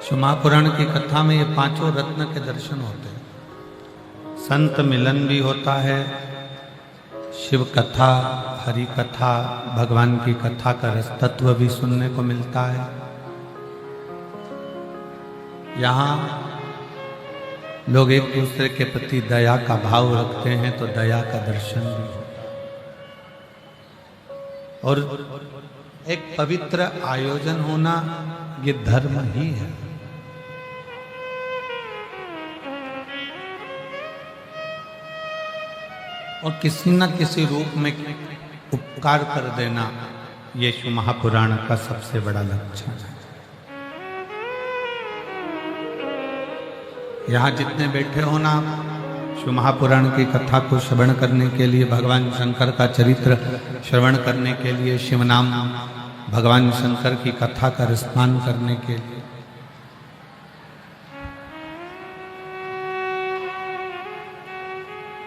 शिव महापुराण की कथा में ये पांचों रत्न के दर्शन होते हैं। संत मिलन भी होता है, शिव कथा, हरि कथा, भगवान की कथा का रस तत्व भी सुनने को मिलता है। यहाँ लोग एक दूसरे के प्रति दया का भाव रखते हैं तो दया का दर्शन भी होता है। और एक पवित्र आयोजन होना ये धर्म ही है। और किसी न किसी रूप में उपकार कर देना ये शिव महापुराण का सबसे बड़ा लक्षण है। यहाँ जितने बैठे हो ना, शिव महापुराण की कथा को श्रवण करने के लिए, भगवान शंकर का चरित्र श्रवण करने के लिए, शिव नाम भगवान शंकर की कथा का रसपान करने के लिए।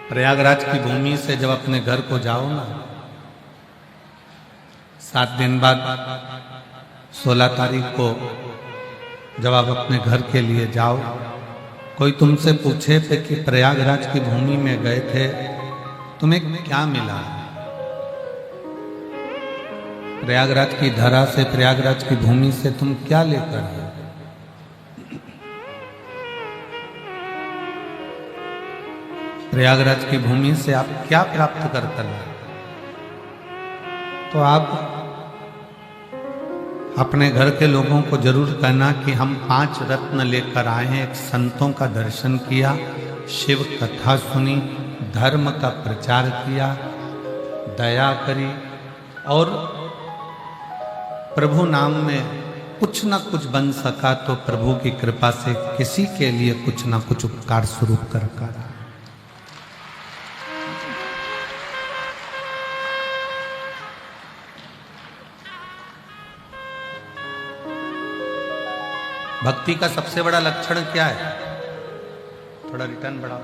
प्रयागराज की भूमि से जब अपने घर को जाओ ना, 7 दिन बाद 16 तारीख को जब आप अपने घर के लिए जाओ, कोई तुमसे पूछे थे कि प्रयागराज की भूमि में गए थे, तुम्हें क्या मिला? प्रयागराज की धरा से, प्रयागराज की भूमि से तुम क्या लेकर आए? प्रयागराज की भूमि से आप क्या प्राप्त कर लाए? तो आप अपने घर के लोगों को जरूर कहना कि हम 5 रत्न लेकर आए हैं। एक संतों का दर्शन किया, शिव कथा सुनी, धर्म का प्रचार किया, दया करी और प्रभु नाम में कुछ ना कुछ बन सका तो प्रभु की कृपा से किसी के लिए कुछ ना कुछ उपकार स्वरूप कर। भक्ति का सबसे बड़ा लक्षण क्या है? थोड़ा रिटर्न बढ़ाओ।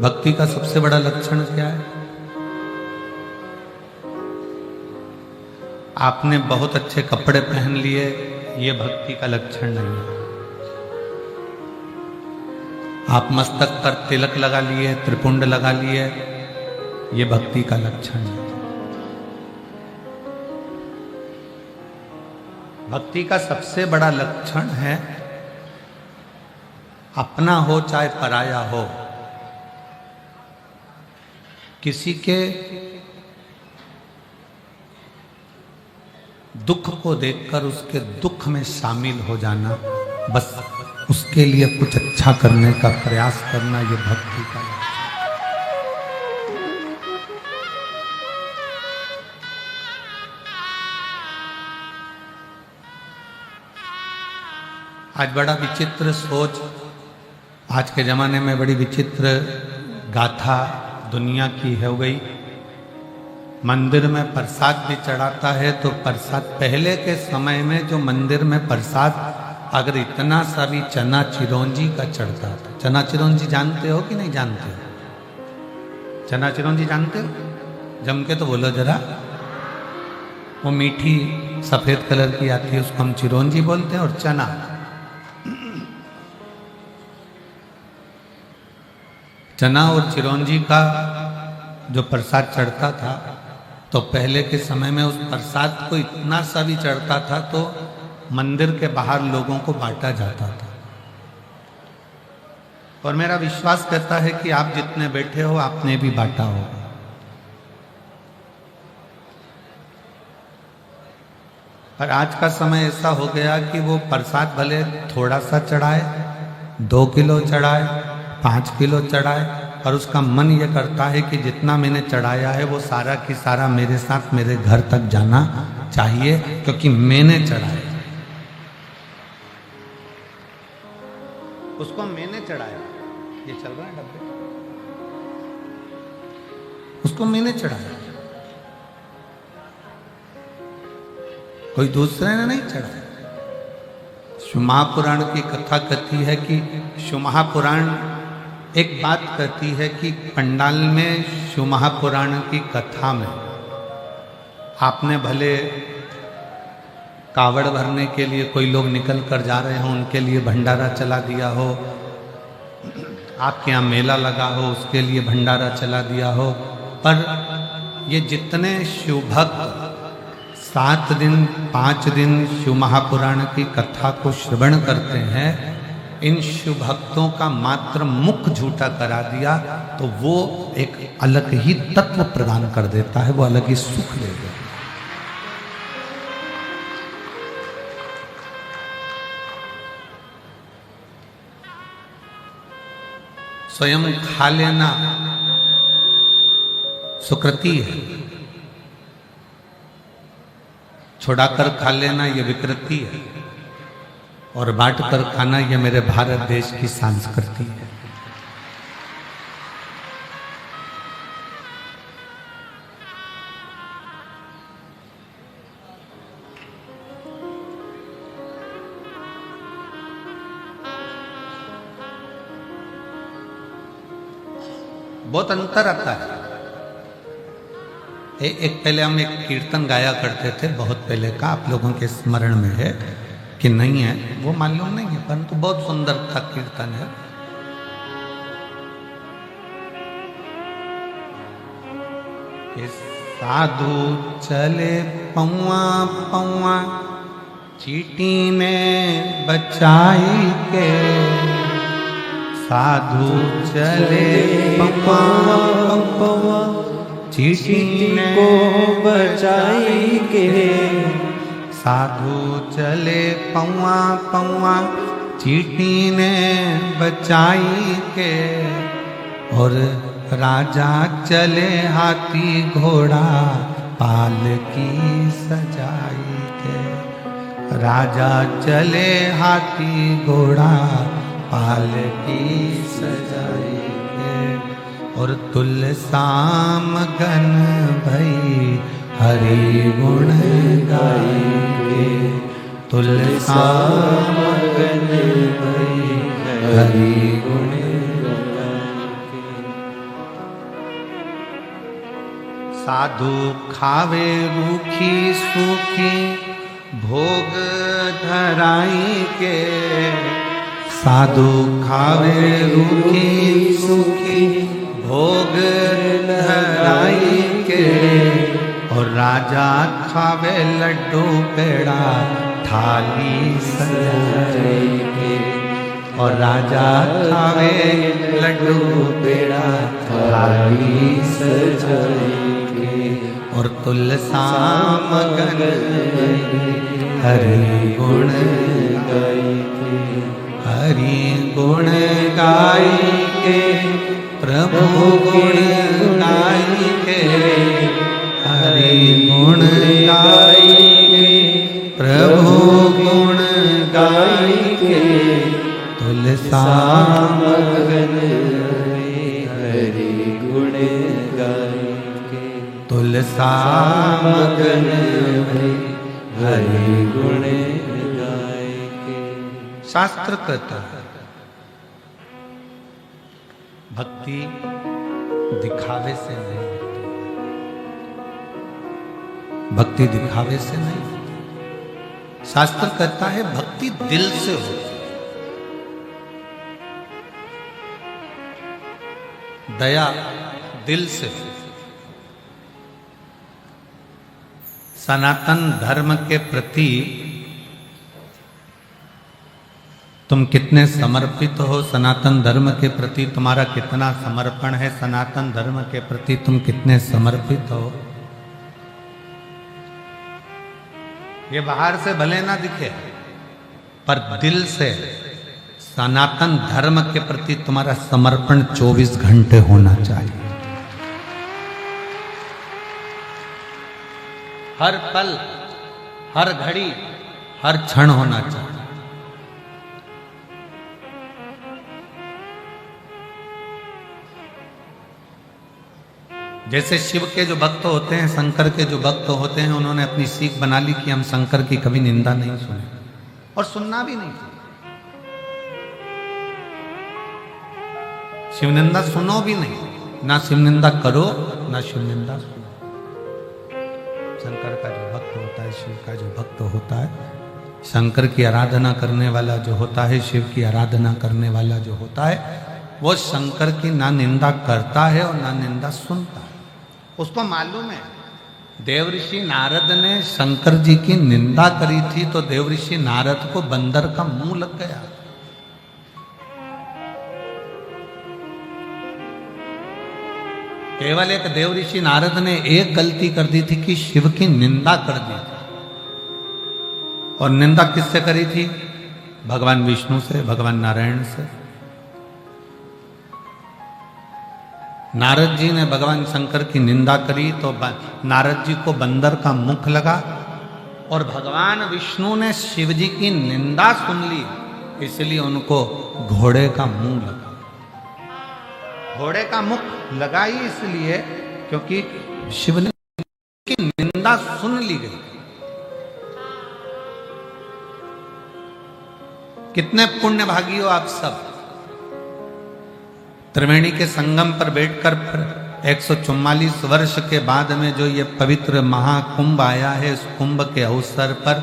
भक्ति का सबसे बड़ा लक्षण क्या है? आपने बहुत अच्छे कपड़े पहन लिए, ये भक्ति का लक्षण नहीं है। आप मस्तक पर तिलक लगा लिए, त्रिपुंड लगा लिए, ये भक्ति का लक्षण है। भक्ति का सबसे बड़ा लक्षण है अपना हो चाहे पराया हो, किसी के दुख को देखकर उसके दुख में शामिल हो जाना, बस उसके लिए कुछ अच्छा करने का प्रयास करना, ये भक्ति का लक्षण। आज बड़ा विचित्र सोच, आज के ज़माने में बड़ी विचित्र गाथा दुनिया की हो गई। मंदिर में प्रसाद भी चढ़ाता है तो प्रसाद, पहले के समय में जो मंदिर में प्रसाद अगर इतना सा भी चना चिरौंजी का चढ़ता था। चना चिरौंजी जानते हो कि नहीं जानते हो? चना चिरौंजी जानते हो? जम के तो बोलो जरा। वो मीठी सफ़ेद कलर की आती है, उसको हम चिरौंजी बोलते हैं। और चना और चिरौंजी का जो प्रसाद चढ़ता था, तो पहले के समय में उस प्रसाद को इतना सा भी चढ़ता था तो मंदिर के बाहर लोगों को बांटा जाता था। और मेरा विश्वास करता है कि आप जितने बैठे हो आपने भी बांटा होगा। पर आज का समय ऐसा हो गया कि वो प्रसाद भले थोड़ा सा चढ़ाए, 2 किलो चढ़ाए, 5 किलो चढ़ाए, और उसका मन ये करता है कि जितना मैंने चढ़ाया है वो सारा की सारा मेरे साथ मेरे घर तक जाना चाहिए, क्योंकि मैंने चढ़ाया, उसको मैंने चढ़ाया। ये चल रहा है डब्बे, उसको मैंने चढ़ाया, कोई दूसरे ने नहीं चढ़ाया। शिव महापुराण की कथा कहती है कि शिव महापुराण एक बात कहती है कि पंडाल में शिव महापुराण की कथा में आपने भले कावड़ भरने के लिए कोई लोग निकल कर जा रहे हों, उनके लिए भंडारा चला दिया हो, आपके यहाँ मेला लगा हो उसके लिए भंडारा चला दिया हो। पर ये जितने शिव भक्त 7 दिन 5 दिन शिव महापुराण की कथा को श्रवण करते हैं, इन शिव भक्तों का मात्र मुख झूठा करा दिया तो वो एक अलग ही तत्व प्रदान कर देता है, वो अलग ही सुख देगा। स्वयं खा लेना सुकृति है, छुड़ाकर खा लेना ये विकृति है, और बांट कर खाना ये मेरे भारत देश की संस्कृति है। बहुत अंतर आता है। एक पहले हम एक कीर्तन गाया करते थे, बहुत पहले का, आप लोगों के स्मरण में है कि नहीं है वो मालूम नहीं है, परंतु बहुत सुंदर था कीर्तन है। कि साधु चले पौआ पौआ चींटी ने बचाई के, साधु चले पौआ पौआ चींटी को बचाई के, साधु चले पौआ पौआ चींटी ने बचाई के, और राजा चले हाथी घोड़ा पालकी सजाई के, राजा चले हाथी घोड़ा पालकी सजाई के, और तुलसाम गन भई हरि गुण गाई के, तुलसाम गन भई हरि गुण गाई के। साधु खावे रूखी सूखी भोग धराई के, साधु खावे रूखी सूखी भोग धराई के, और राजा खावे लड्डू पेड़ा थाली सजाई के, और राजा खावे लड्डू पेड़ा थाली सजाई के, और तुलसाम गन हरि गुण गाई के, हरि गुण गाई के, प्रभु गुण गाई के, हरि गुण गाई के, प्रभु गुण गाई के, तुलसाम गन हरि गुण गाई के, तुलसाम गन हरि गुण गाई के। शास्त्र कहता है भक्ति दिखावे से नहीं होती, भक्ति दिखावे से नहीं होती। शास्त्र कहता है भक्ति दिल से होती, दया दिल से होती। सनातन धर्म के प्रति तुम कितने समर्पित हो, सनातन धर्म के प्रति तुम्हारा कितना समर्पण है, सनातन धर्म के प्रति तुम कितने समर्पित हो, ये बाहर से भले ना दिखे पर दिल से सनातन धर्म के प्रति तुम्हारा समर्पण 24 घंटे होना चाहिए। हर पल, हर घड़ी, हर क्षण होना चाहिए। जैसे शिव के जो भक्त होते हैं, शंकर के जो भक्त होते हैं, उन्होंने अपनी सीख बना ली कि हम शंकर की कभी निंदा नहीं सुने और सुनना भी नहीं। शिव निंदा सुनो भी नहीं, ना शिव निंदा करो ना शिव निंदा सुनो। शंकर का जो भक्त होता है, शिव का जो भक्त होता है, शंकर की आराधना करने वाला जो होता है, शिव की आराधना करने वाला जो होता है, वो शंकर की ना निंदा करता है और ना निंदा सुनता है। उसको मालूम है। देवऋषि नारद ने शंकर जी की निंदा करी थी तो देवऋषि नारद को बंदर का मुंह लग गया। केवल एक देवऋषि नारद ने एक गलती कर दी थी कि शिव की निंदा कर दी थी। और निंदा किससे करी थी? भगवान विष्णु से, भगवान नारायण से। नारद जी ने भगवान शंकर की निंदा करी तो नारद जी को बंदर का मुख लगा, और भगवान विष्णु ने शिव जी की निंदा सुन ली, इसलिए उनको घोड़े का मुंह लगा। घोड़े का मुख लगा ही इसलिए क्योंकि शिव ने की निंदा सुन ली गई। कितने पुण्य भागी हो आप सब। त्रिवेणी के संगम पर बैठकर 144 वर्ष के बाद में जो ये पवित्र महाकुंभ आया है, इस कुंभ के अवसर पर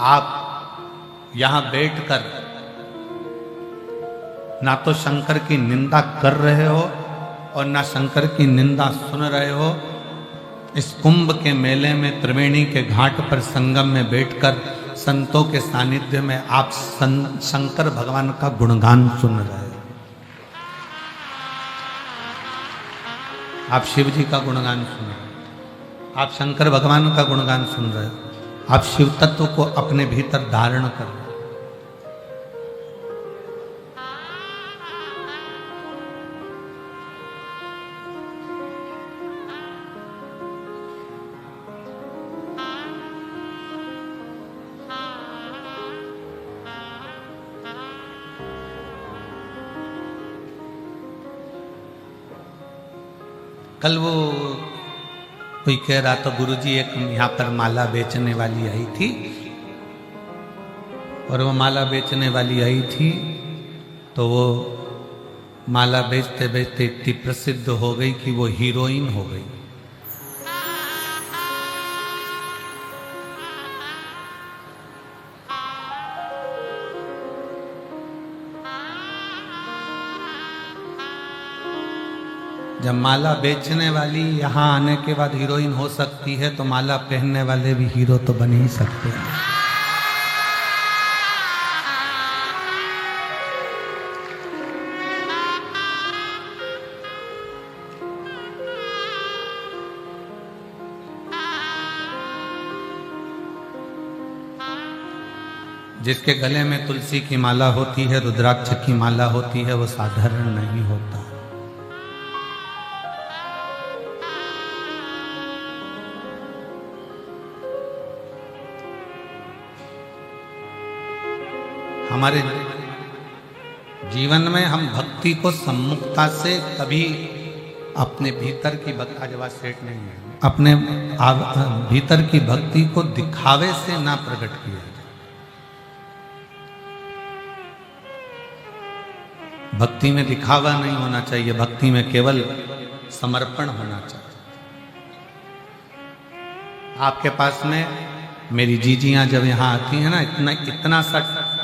आप यहां बैठकर ना तो शंकर की निंदा कर रहे हो और ना शंकर की निंदा सुन रहे हो। इस कुंभ के मेले में त्रिवेणी के घाट पर संगम में बैठकर संतों के सानिध्य में आप शंकर भगवान का गुणगान सुन रहे हो। आप शिव जी का गुणगान सुन रहे हो, आप शंकर भगवान का गुणगान सुन रहे हो, आप शिव तत्व को अपने भीतर धारण कर रहे हो। कल वो कोई कह रहा था, गुरुजी एक यहाँ पर माला बेचने वाली आई थी, और वो माला बेचने वाली आई थी तो वो माला बेचते बेचते इतनी प्रसिद्ध हो गई कि वो हीरोइन हो गई। जब माला बेचने वाली यहाँ आने के बाद हीरोइन हो सकती है तो माला पहनने वाले भी हीरो तो बन ही सकते हैं। जिसके गले में तुलसी की माला होती है, रुद्राक्ष की माला होती है, वो साधारण नहीं होता। हमारे जीवन में हम भक्ति को सम्मुखता से कभी अपने भीतर की भक्ति, आज आवाज सेट नहीं है, अपने भीतर की भक्ति को दिखावे से ना प्रकट किया जाए। भक्ति में दिखावा नहीं होना चाहिए, भक्ति में केवल समर्पण होना चाहिए। आपके पास में मेरी जीजियां जब यहाँ आती हैं ना, इतना सा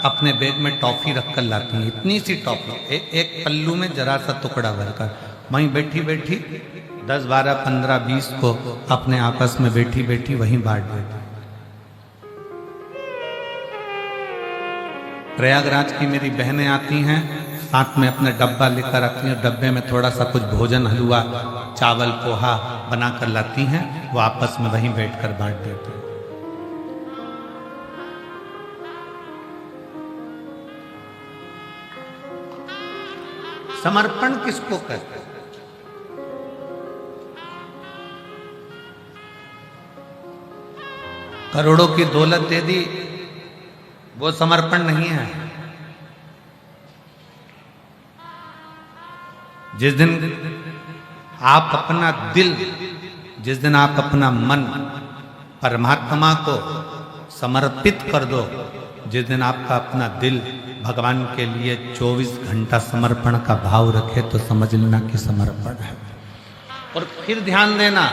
अपने बैग में टॉफी रख कर लाती हैं, इतनी सी टॉफी, एक पल्लू में जरा सा टुकड़ा भरकर, वहीं बैठी बैठी 10, 12, 15, 20 को अपने आपस में बैठी बैठी वहीं बांट देती। प्रयागराज की मेरी बहनें आती हैं, साथ में अपने डब्बा लेकर आती हैं, डब्बे में थोड़ा सा कुछ भोजन, हलवा, चावल, पोहा बना कर लाती हैं, वो आपस में वहीं बैठकर बांट देती हैं। समर्पण किसको कहते हैं? करोड़ों की दौलत दे दी, वो समर्पण नहीं है। जिस दिन आप अपना दिल, जिस दिन आप अपना मन परमात्मा को समर्पित कर दो, जिस दिन आपका अपना दिल भगवान के लिए 24 घंटा समर्पण का भाव रखे, तो समझ लेना कि समर्पण है। और फिर ध्यान देना,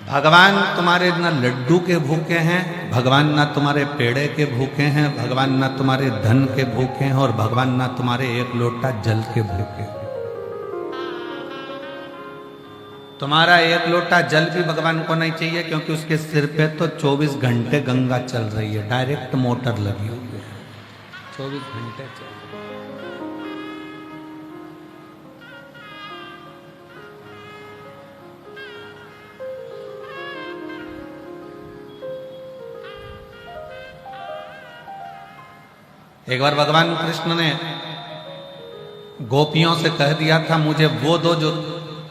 भगवान तुम्हारे ना लड्डू के भूखे हैं, भगवान ना तुम्हारे पेड़े के भूखे हैं, भगवान ना तुम्हारे धन के भूखे हैं, और भगवान ना तुम्हारे एक लोटा जल के भूखे हैं। तुम्हारा एक लोटा जल भी भगवान को नहीं चाहिए, क्योंकि उसके सिर पे तो 24 घंटे गंगा चल रही है, डायरेक्ट मोटर लगी हुई है, 24 घंटे चल रही है। एक बार भगवान कृष्ण ने गोपियों से कह दिया था, मुझे वो दो जो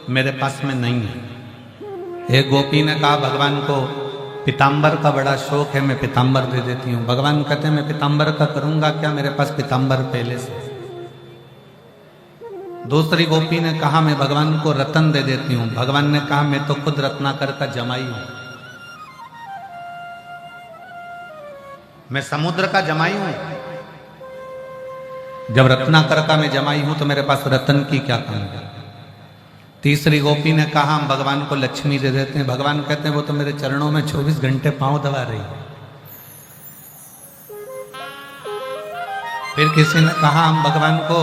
मेरे पास में नहीं है। एक गोपी ने कहा भगवान को पीताम्बर का बड़ा शौक है, मैं पीताम्बर दे देती हूँ। भगवान कहते हैं मैं पीताम्बर का करूंगा क्या, मेरे पास पीताम्बर पहले से। दूसरी गोपी ने कहा मैं भगवान को रतन दे देती हूँ। भगवान ने कहा मैं तो खुद रत्नाकर का जमाई हूं, मैं समुद्र का जमाई हूं। जब रत्नाकर का मैं जमाई हूं तो मेरे पास रतन की क्या कमी है। तीसरी गोपी ने कहा हम भगवान को लक्ष्मी दे देते हैं। भगवान कहते हैं वो तो मेरे चरणों में 24 घंटे पांव दबा रही है। फिर किसी ने कहा हम भगवान को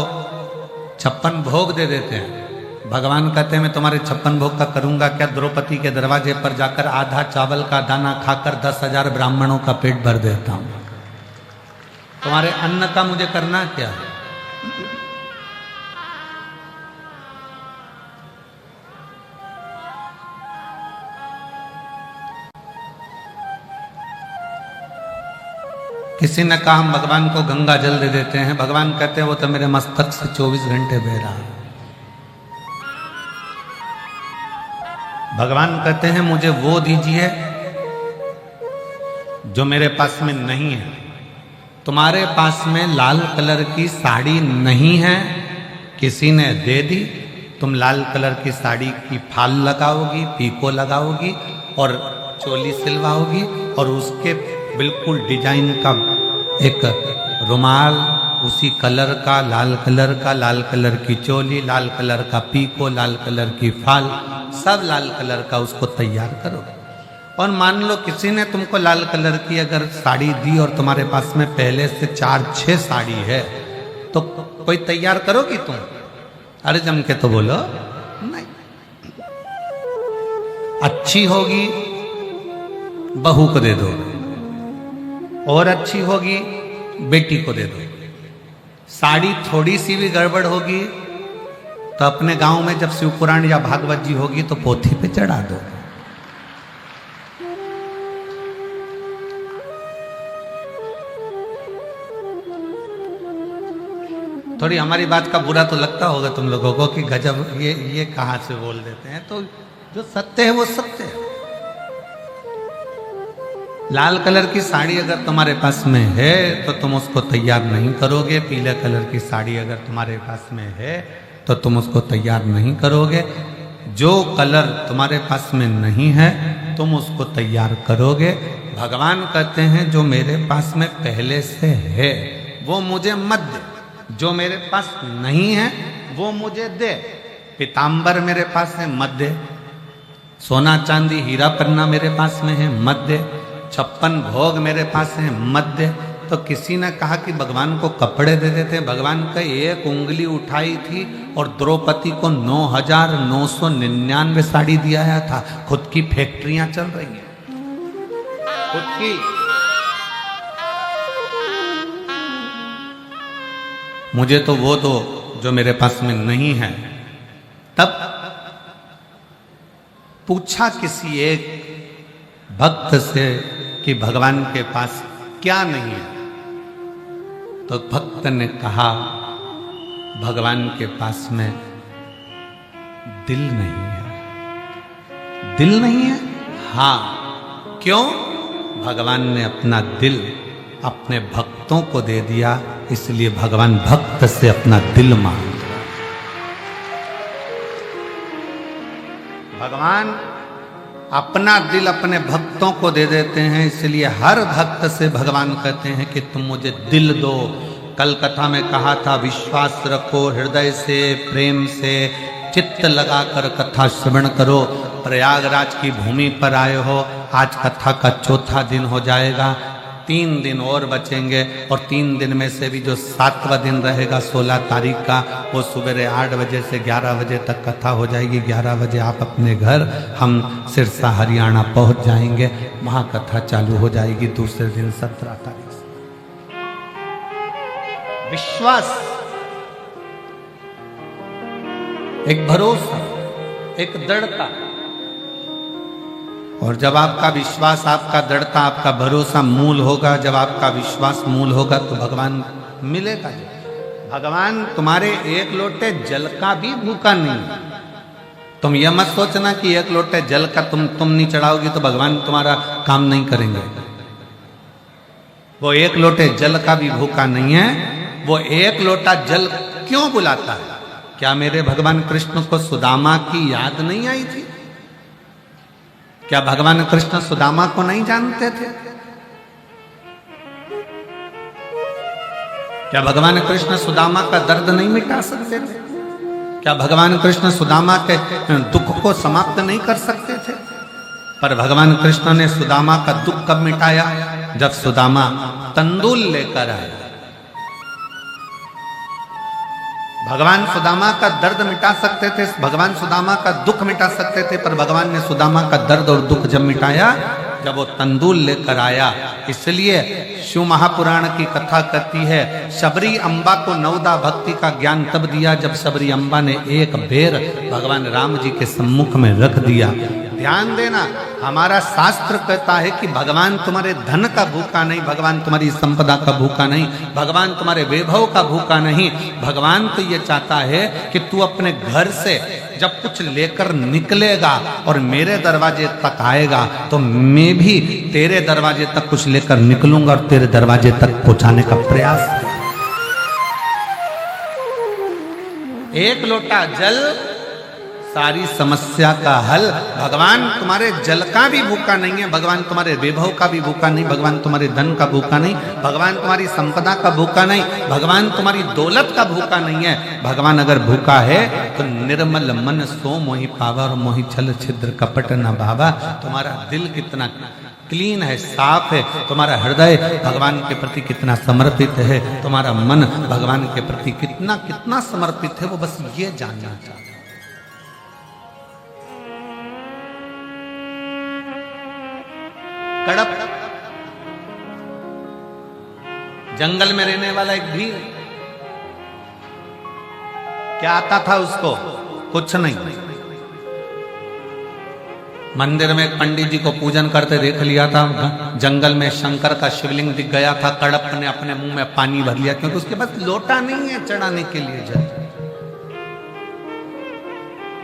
56 भोग दे देते हैं। भगवान कहते हैं मैं तुम्हारे 56 भोग का करूंगा क्या, द्रौपदी के दरवाजे पर जाकर आधा चावल का दाना खाकर 10,000 ब्राह्मणों का पेट भर देता हूं। तुम्हारे अन्न का मुझे करना क्या है। किसी ने कहा हम भगवान को गंगा जल दे देते हैं। भगवान कहते हैं वो तो मेरे मस्तक से 24 घंटे बह रहा है। भगवान कहते हैं मुझे वो दीजिए जो मेरे पास में नहीं है। तुम्हारे पास में लाल कलर की साड़ी नहीं है, किसी ने दे दी, तुम लाल कलर की साड़ी की फाल लगाओगी, पीको लगाओगी और चोली सिलवाओगी और उसके बिल्कुल डिजाइन का एक रुमाल उसी कलर का, लाल कलर की चोली, लाल कलर का पीको, लाल कलर की फाल, सब लाल कलर का उसको तैयार करोगे। और मान लो किसी ने तुमको लाल कलर की अगर साड़ी दी और तुम्हारे पास में पहले से 4-6 साड़ी है तो कोई तैयार करोगी तुम? अरे जम के तो बोलो नहीं। अच्छी होगी बहू को दे दो, और अच्छी होगी बेटी को दे दो। साड़ी थोड़ी सी भी गड़बड़ होगी तो अपने गांव में जब शिवपुराण या भागवत जी होगी तो पोथी पे चढ़ा दो। थोड़ी हमारी बात का बुरा तो लगता होगा तुम लोगों को कि गजब ये कहां से बोल देते हैं। तो जो सत्य है वो सत्य है। लाल कलर की साड़ी अगर तुम्हारे पास में है तो तुम उसको तैयार नहीं करोगे। पीले कलर की साड़ी अगर तुम्हारे पास में है तो तुम उसको तैयार नहीं करोगे। जो कलर तुम्हारे पास में नहीं है तुम उसको तैयार करोगे। भगवान कहते हैं जो मेरे पास में पहले से है वो मुझे मत दे, जो मेरे पास नहीं है वो मुझे दे। पीताम्बर मेरे पास है मत दे, सोना चांदी हीरा पन्ना मेरे पास में है मत दे, 56 भोग मेरे पास है मत दे। तो किसी ने कहा कि भगवान को कपड़े दे देते। भगवान का एक उंगली उठाई थी और द्रौपदी को 9,999 साड़ी दिया था। खुद की फैक्ट्रियां चल रही हैं, खुद की। मुझे तो वो दो जो मेरे पास में नहीं है। तब पूछा किसी एक भक्त से कि भगवान के पास क्या नहीं है, तो भक्त ने कहा भगवान के पास में दिल नहीं है। दिल नहीं है? हाँ। क्यों? भगवान ने अपना दिल अपने भक्तों को दे दिया, इसलिए भगवान भक्त से अपना दिल मांग रहे। भगवान अपना दिल अपने भक्तों को दे देते हैं, इसलिए हर भक्त से भगवान कहते हैं कि तुम मुझे दिल दो। कल कथा में कहा था विश्वास रखो, हृदय से प्रेम से चित्त लगाकर कथा श्रवण करो। प्रयागराज की भूमि पर आए हो। आज कथा का चौथा दिन हो जाएगा, 3 दिन और बचेंगे और 3 दिन में से भी जो 7वां दिन रहेगा 16 तारीख का, वो सुबह 8 बजे से 11 बजे तक कथा हो जाएगी। 11 बजे आप अपने घर, हम सिरसा हरियाणा पहुंच जाएंगे, वहां कथा चालू हो जाएगी दूसरे दिन 17 तारीख से। विश्वास, एक भरोसा, एक दृढ़ता, और जब आपका विश्वास, आपका दृढ़ता, आपका भरोसा मूल होगा, जब आपका विश्वास मूल होगा तो भगवान मिलेगा। भगवान तुम्हारे एक लोटे जल का भी भूखा नहीं। तुम यह मत सोचना कि एक लोटे जल का तुम नहीं चढ़ाओगी तो भगवान तुम्हारा काम नहीं करेंगे। वो एक लोटे जल का भी भूखा नहीं है। वो एक लोटा जल क्यों बुलाता है? क्या मेरे भगवान कृष्ण को सुदामा की याद नहीं आई थी? क्या भगवान कृष्ण सुदामा को नहीं जानते थे? क्या भगवान कृष्ण सुदामा का दर्द नहीं मिटा सकते थे? क्या भगवान कृष्ण सुदामा के दुख को समाप्त नहीं कर सकते थे? पर भगवान कृष्ण ने सुदामा का दुख कब मिटाया? जब सुदामा तंदूल लेकर आए। भगवान सुदामा का दर्द मिटा सकते थे, भगवान सुदामा का दुख मिटा सकते थे, पर भगवान ने सुदामा का दर्द और दुख जब मिटाया, जब वो तंदूल लेकर आया। इसलिए शिव महापुराण की कथा कहती है, शबरी अम्बा को नवदा भक्ति का ज्ञान तब दिया जब शबरी अम्बा ने एक बेर भगवान राम जी के सम्मुख में रख दिया। ध्यान देना, हमारा शास्त्र कहता है कि भगवान तुम्हारे धन का भूखा नहीं, भगवान तुम्हारी संपदा का भूखा नहीं, भगवान तुम्हारे वैभव का भूखा नहीं। भगवान तो ये चाहता है कि तू अपने घर से जब कुछ लेकर निकलेगा और मेरे दरवाजे तक आएगा तो मैं भी तेरे दरवाजे तक कुछ लेकर निकलूंगा और तेरे दरवाजे तक पहुंचाने का प्रयास। एक लोटा जल सारी समस्या का हल। भगवान तुम्हारे जल का भी भूखा नहीं है, भगवान तुम्हारे वैभव का भी भूखा नहीं, भगवान तुम्हारे धन का भूखा नहीं, भगवान तुम्हारी संपदा का भूखा नहीं, भगवान तुम्हारी दौलत का भूखा नहीं है। भगवान अगर भूखा है तो निर्मल मन सो मोहि पावा और मोहि छल छिद्र कपट न भावा। तुम्हारा दिल कितना क्लीन है, साफ है, तुम्हारा हृदय भगवान के प्रति कितना समर्पित है, तुम्हारा मन भगवान के प्रति कितना कितना समर्पित है, वो बस ये जानना चाहता। कड़प जंगल में रहने वाला एक भील, क्या आता था उसको? कुछ नहीं। मंदिर में एक पंडित जी को पूजन करते देख लिया था, जंगल में शंकर का शिवलिंग दिख गया था, कड़प ने अपने मुंह में पानी भर लिया क्योंकि उसके पास लोटा नहीं है चढ़ाने के लिए, जल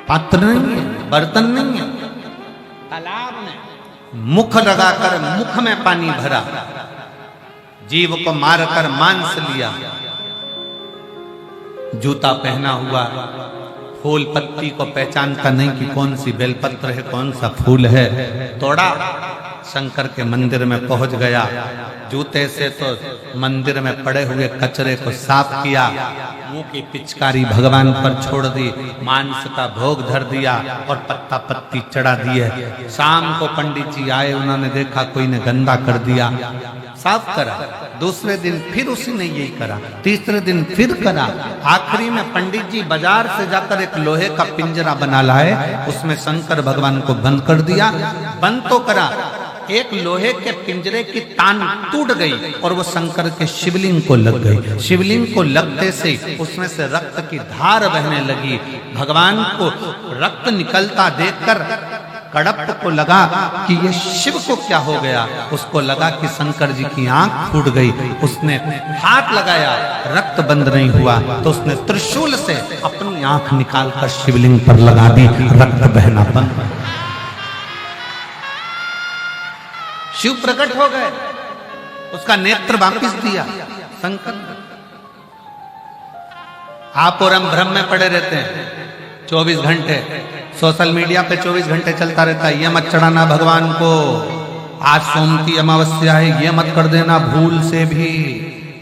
पात्र नहीं है, बर्तन नहीं है। तालाब में मुख लगाकर मुख में पानी भरा, जीव को मारकर मांस लिया, जूता पहना हुआ, फूल पत्ती को पहचानता नहीं कि कौन सी बेलपत्र है, कौन सा फूल है, तोड़ा, शंकर के मंदिर में पहुंच गया, जूते से तो मंदिर में पड़े हुए कचरे को साफ किया, मुंह की पिचकारी भगवान पर छोड़ दी, मांस का भोग धर दिया और पत्ता पत्ती चढ़ा दिए। शाम को पंडित जी आए, उन्होंने देखा कोई ने गंदा कर दिया, साफ करा। दूसरे दिन फिर उसी ने यही करा, तीसरे दिन फिर करा। आखिरी में पंडित जी बाजार से जाकर एक लोहे का पिंजरा बना लाए, उसमें शंकर भगवान को बंद कर दिया। बंद तो करा, एक लोहे के पिंजरे की तान टूट गई और वो शंकर के शिवलिंग को लग गई। शिवलिंग को लगते से उसमें से रक्त की धार बहने लगी। भगवान को रक्त निकलता देखकर कड़प को लगा कि ये शिव को क्या हो गया। उसको लगा कि शंकर जी की आंख फूट गई। उसने हाथ लगाया, रक्त बंद नहीं हुआ, तो उसने त्रिशूल से अपनी आंख निकालकर शिवलिंग पर लगा दी, रक्त बहना बंद। शिव प्रकट हो गए, उसका नेत्र वापिस दिया शंकर। आप और हम भ्रम में पड़े रहते हैं 24 घंटे, सोशल मीडिया पे 24 घंटे चलता रहता है, ये मत चढ़ाना भगवान को, आज सोम की अमावस्या है, ये मत कर देना भूल से भी,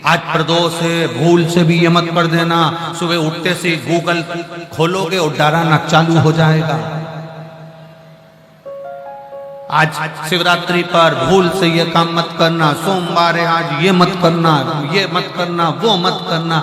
आज प्रदोष है, भूल से भी ये मत कर देना। सुबह उठते से गूगल खोलोगे और डराना चालू हो जाएगा। आज शिवरात्रि पर भूल से ये काम मत करना, सोमवार है आज ये मत करना, ये मत करना, वो मत करना,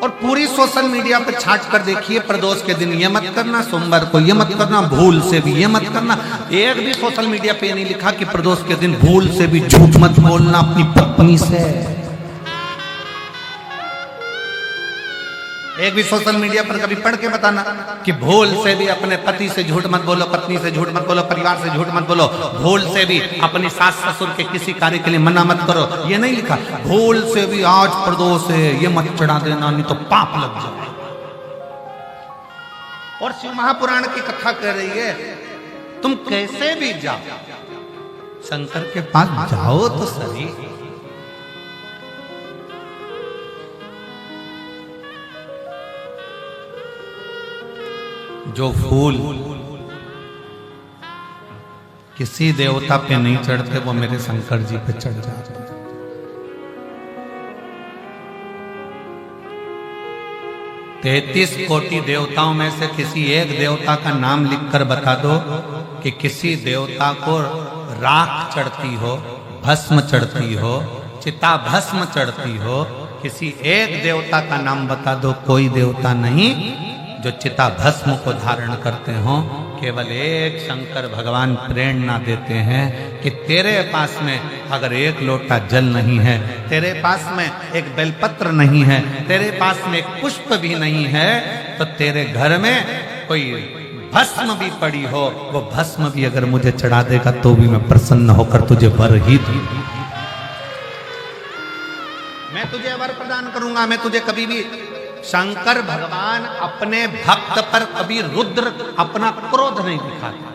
और पूरी सोशल मीडिया पे छाट कर देखिए, प्रदोष के दिन ये मत करना, सोमवार को ये मत करना, भूल से भी ये मत करना। एक भी सोशल मीडिया पे नहीं लिखा कि प्रदोष के दिन भूल से भी झूठ मत बोलना अपनी पत्नी से। एक भी सोशल मीडिया पर कभी पढ़ के बताना कि भूल से भी अपने पति से झूठ मत बोलो, पत्नी से झूठ मत बोलो, परिवार से झूठ मत बोलो, भूल से भी अपनी सास ससुर के किसी कार्य के लिए मना मत करो, ये नहीं लिखा। भूल से भी आज प्रदोष है ये मत चढ़ा देना, नहीं तो पाप लग जाए। और शिव महापुराण की कथा कह रही है तुम कैसे भी जाओ शंकर के पास जाओ तो सही। जो फूल किसी देवता पे नहीं चढ़ते वो मेरे शंकर जी पे चढ़ जाते। 33 कोटि देवताओं में से किसी एक देवता का नाम लिखकर बता दो कि किसी देवता को राख चढ़ती हो, भस्म चढ़ती हो, चिता भस्म चढ़ती हो। किसी एक देवता का नाम बता दो, कोई देवता नहीं जो चिता भस्म को धारण करते हो। केवल एक शंकर भगवान प्रेरणा देते हैं कि तेरे पास में अगर एक लोटा जल नहीं है, तेरे पास में एक बेलपत्र नहीं है, तेरे पास में एक पुष्प भी नहीं है, तो तेरे घर में कोई भस्म भी पड़ी हो, वो भस्म भी अगर मुझे चढ़ा देगा तो भी मैं प्रसन्न होकर तुझे वर ही दूंगा। मैं तुझे वर प्रदान करूंगा। मैं तुझे कभी भी शंकर भगवान अपने भक्त पर कभी रुद्र अपना क्रोध नहीं दिखाता।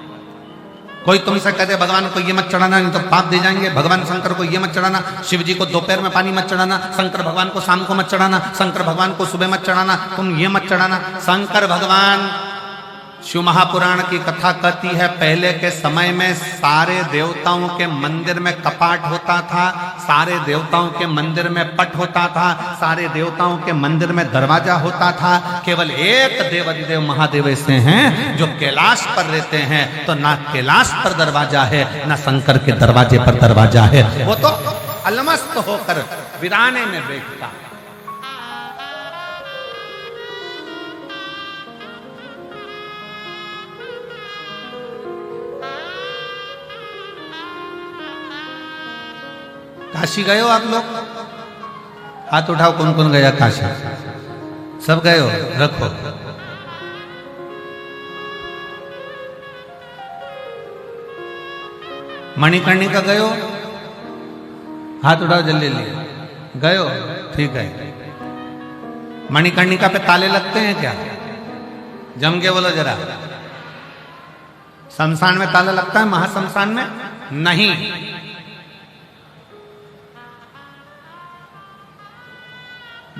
कोई तुमसे कहते भगवान को ये मत चढ़ाना नहीं तो पाप दे जाएंगे, भगवान शंकर को ये मत चढ़ाना, शिव जी को दोपहर में पानी मत चढ़ाना, शंकर भगवान को शाम को मत चढ़ाना, शंकर भगवान को सुबह मत चढ़ाना, तुम ये मत चढ़ाना। शंकर भगवान, शिव महापुराण की कथा कहती है पहले के समय में सारे देवताओं के मंदिर में कपाट होता था, सारे देवताओं के मंदिर में पट होता था, सारे देवताओं के मंदिर में दरवाजा होता था। केवल एक देवाधिदेव महादेव ऐसे हैं जो कैलाश पर रहते हैं, तो ना कैलाश पर दरवाजा है ना शंकर के दरवाजे पर दरवाजा है। वो तो अलमस्त होकर वीराने में बैठता। काशी गए हो आप लोग? हाथ उठाओ कौन कौन गया काशी? सब गए हो? रखो। मणिकर्णिका गए हो? हाथ उठाओ जल्दी जल्दी। गए हो? ठीक है। मणिकर्णिका पे ताले लगते हैं क्या? जम के बोलो जरा। शमशान में ताला लगता है, महाशमशान में नहीं।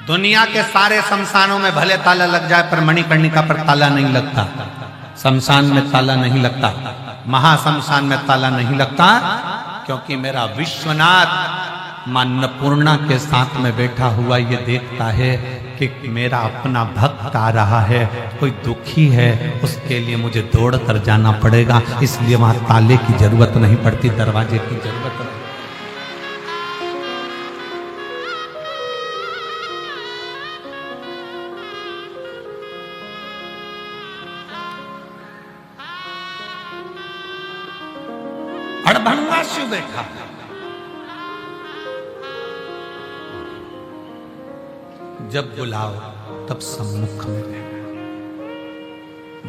दुनिया के सारे शमशानों में भले ताला लग जाए पर मणिकर्णिका पर ताला नहीं लगता। शमशान में ताला नहीं लगता, महाशमशान में ताला नहीं लगता, क्योंकि मेरा विश्वनाथ मां अन्नपूर्णा के साथ में बैठा हुआ ये देखता है कि मेरा अपना भक्त आ रहा है, कोई दुखी है, उसके लिए मुझे दौड़ कर जाना पड़ेगा, इसलिए वहां ताले की जरूरत नहीं पड़ती, दरवाजे की जरूरत नहीं। अड़भंगा शिव बैठा, जब बुलाओ तब सम्मुख में रहना,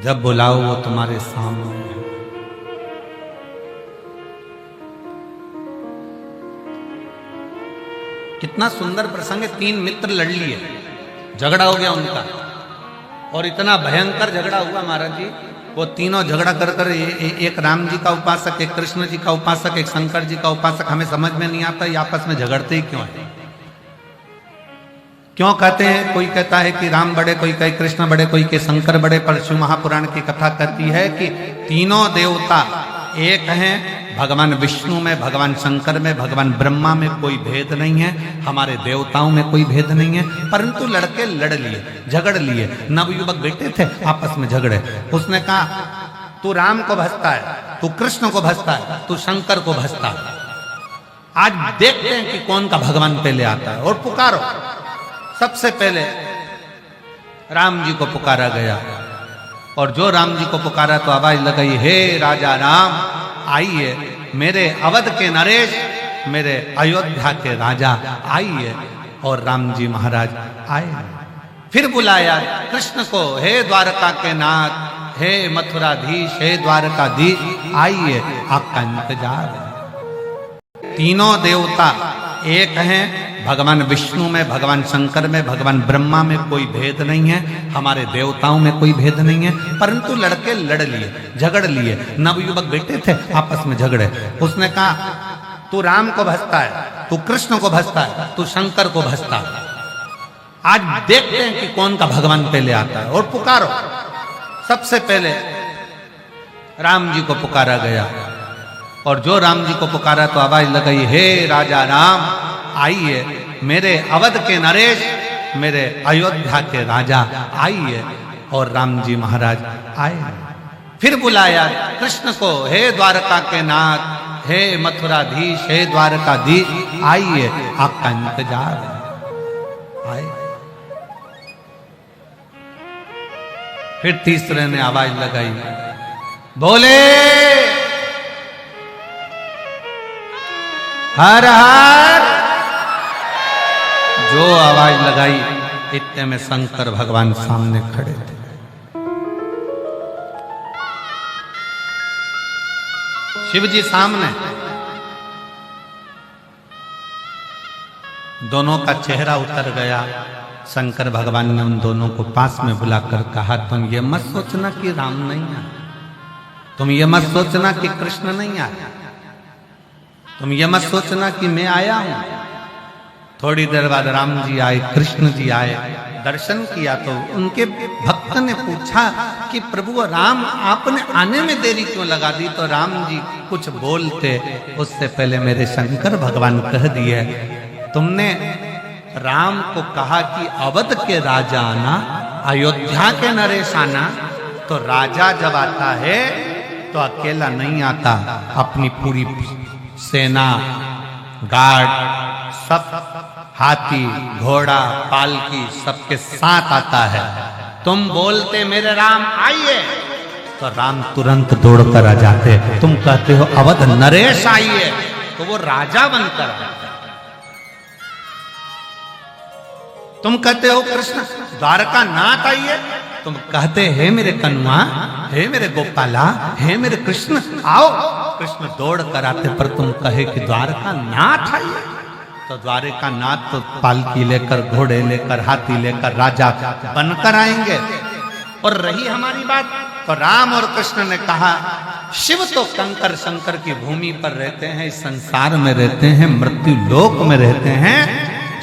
जब बुलाओ वो तुम्हारे सामने है। कितना सुंदर प्रसंग है। 3 मित्र लड़ लिए, झगड़ा हो गया उनका, और इतना भयंकर झगड़ा हुआ महाराज जी, वो तीनों झगड़ा कर कर एक राम जी का उपासक, एक कृष्ण जी का उपासक, एक शंकर जी का उपासक, हमें समझ में नहीं आता ये आपस में झगड़ते ही क्यों है। क्यों कहते हैं, कोई कहता है कि राम बड़े, कोई कहे कृष्ण बड़े, कोई कहे शंकर बड़े, पर शिव महापुराण की कथा कहती है कि तीनों देवता एक हैं। भगवान विष्णु में, भगवान शंकर में, भगवान ब्रह्मा में कोई भेद नहीं है, हमारे देवताओं में कोई भेद नहीं है। परंतु लड़के लड़ लिए, झगड़ लिए। नवयुवक बैठे थे आपस में झगड़े। उसने कहा तू राम को भजता है, तू कृष्ण को भजता है, तू शंकर को भजता है। आज देखते हैं कि कौन का भगवान पहले आता है। और पुकारो, सबसे पहले राम जी को पुकारा गया, और जो राम जी को पुकारा तो आवाज लगाई, हे राजा राम आइए, मेरे अवध के नरेश, मेरे अयोध्या के राजा आइए। और राम जी महाराज आए। फिर बुलाया कृष्ण को, हे द्वारका के नाथ, हे मथुराधीश, हे द्वारकाधीश आइए, आपका इंतजार है। तीनों देवता एक हैं, भगवान विष्णु में, भगवान शंकर में, भगवान ब्रह्मा में कोई भेद नहीं है, हमारे देवताओं में कोई भेद नहीं है। परंतु लड़के लड़ लिए, झगड़ लिए, नवयुवक बेटे थे आपस में झगड़े। उसने कहा तू राम को भजता है, तू कृष्ण को भजता है, तू शंकर को भजता है। आज देखते हैं कि कौन का भगवान पहले आता है। और पुकारो, सबसे पहले राम जी को पुकारा गया, और जो राम जी को पुकारा तो आवाज लगाई, हे राजा राम आइए, मेरे अवध के नरेश, मेरे अयोध्या के राजा आइए। और राम जी महाराज आए। फिर बुलाया कृष्ण को, हे द्वारका के नाथ, हे मथुराधीश, हे द्वारकाधीश आइए, आपका इंतजार है। आए। फिर तीसरे ने आवाज लगाई, बोले हर हर। जो आवाज लगाई, इतने में शंकर भगवान सामने खड़े थे। शिव जी सामने, दोनों का चेहरा उतर गया। शंकर भगवान ने उन दोनों को पास में बुलाकर कहा, तुम ये मत सोचना कि राम नहीं आया, तुम ये मत सोचना कि कृष्ण नहीं आया, तुम ये मत सोचना कि मैं आया हूं। थोड़ी देर बाद राम जी आए, कृष्ण जी आए, दर्शन किया तो उनके भक्त ने पूछा कि प्रभु राम आपने आने में देरी क्यों लगा दी। तो राम जी कुछ बोलते उससे पहले मेरे शंकर भगवान कह दिए, तुमने राम को कहा कि अवध के राजा आना, अयोध्या के नरेश आना। तो राजा जब आता है तो अकेला नहीं आता, अपनी पूरी सेना, गार्ड, सब हाथी, घोड़ा, पालकी सबके साथ आता है। तुम बोलते मेरे राम आइए तो राम तुरंत दौड़कर आ जाते। तुम कहते हो अवध नरेश आइए तो वो राजा बनकर आता। तुम कहते हो कृष्ण द्वारका नाथ आइए, तुम कहते हे मेरे कन्वा, हे मेरे गोपाला, हे मेरे कृष्ण आओ, कृष्ण दौड़ कर आते। पर तुम कहे कि द्वारका नाथ आइए तो द्वारका नाथ तो पालकी लेकर, घोड़े लेकर, हाथी लेकर राजा बनकर आएंगे। और रही हमारी बात तो राम और कृष्ण ने कहा, शिव तो कंकर शंकर की भूमि पर रहते हैं, इस संसार में रहते हैं, मृत्यु लोक में रहते हैं।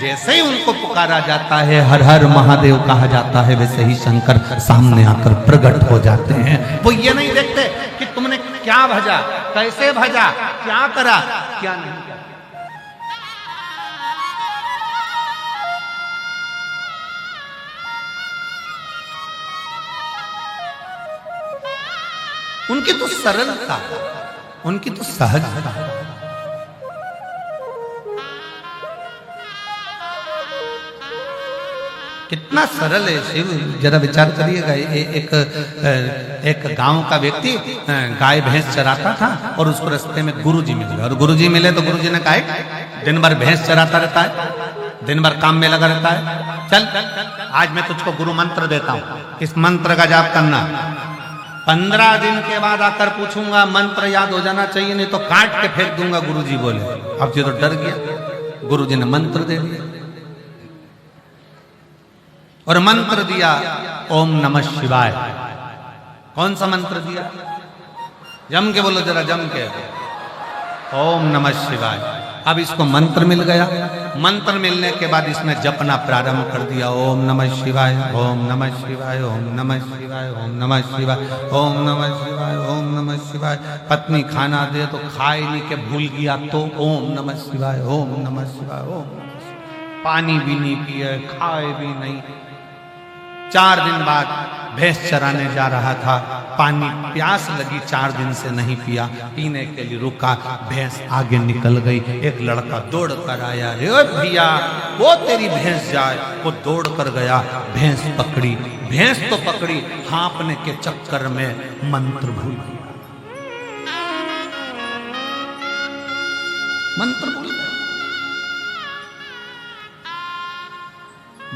जैसे ही उनको पुकारा जाता है, हर हर महादेव कहा जाता है, वैसे ही शंकर सामने आकर प्रकट हो जाते हैं। वो ये नहीं देखते कि तुमने क्या भजा, कैसे भजा, क्या करा, क्या नहीं करा। उनकी तो सरलता, उनकी तो सहजता। कितना सरल है शिव, जरा विचार करिएगा। एक गांव का व्यक्ति गाय भैंस चराता था और उसको रास्ते में गुरुजी मिले, और गुरुजी मिले तो गुरुजी ने कहा, दिन भर भैंस चराता रहता है, दिन भर काम में लगा रहता है, चल आज मैं तुझको गुरु मंत्र देता हूं, इस मंत्र का जाप करना। 15 दिन के बाद आकर पूछूंगा, मंत्र याद हो जाना चाहिए, नहीं तो काट के फेंक दूंगा। गुरुजी बोले। अब जी तो डर गया। गुरुजी ने मंत्र दे दिया, और मंत्र दिया ओम नमः शिवाय। कौन सा मंत्र दिया? जम के बोलो जरा, जम के, ओम नमः शिवाय। अब इसको मंत्र मिल गया। मंत्र मिलने के बाद इसने जपना प्रारंभ कर दिया, ओम नमः शिवाय, ओम नमः शिवाय, ओम नमः शिवाय, ओम नमः शिवाय, ओम नमः शिवाय, ओम नमः शिवाय। पत्नी खाना दे तो खाए नहीं के भूल गया तो ओम नमः शिवाय, ओम नमः शिवाय, ओम। पानी भी नहीं पिए, खाए भी नहीं, 4 दिन बाद भैंस चराने जा रहा था, पानी प्यास लगी, 4 दिन से नहीं पिया, पीने के लिए रुका, भैंस आगे निकल गई। एक लड़का दौड़ कर आया, ए भैया वो तेरी भैंस जाए। वो दौड़ कर गया, भैंस पकड़ी, भैंस तो पकड़ी, हाँपने के चक्कर में मंत्र भूल गया, मंत्र भूल गया।